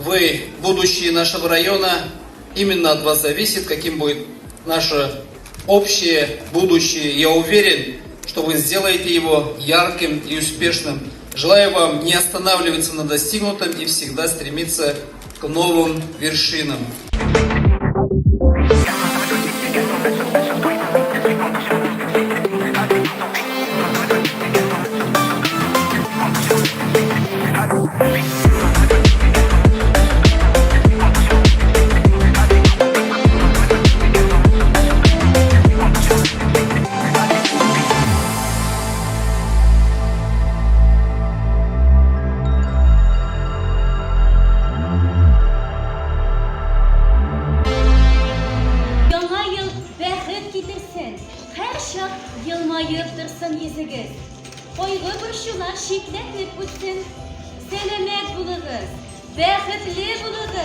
Вы будущее нашего района, именно от вас зависит, каким будет наше общее будущее. Я уверен, что вы сделаете его ярким и успешным. Желаю вам не останавливаться на достигнутом и всегда стремиться к новым вершинам. Her şak yılmayıp dursun yüzügüz. Koygu burşular şikletlik bütsin. Selamet bulunuz. Bäxetli bulunuz.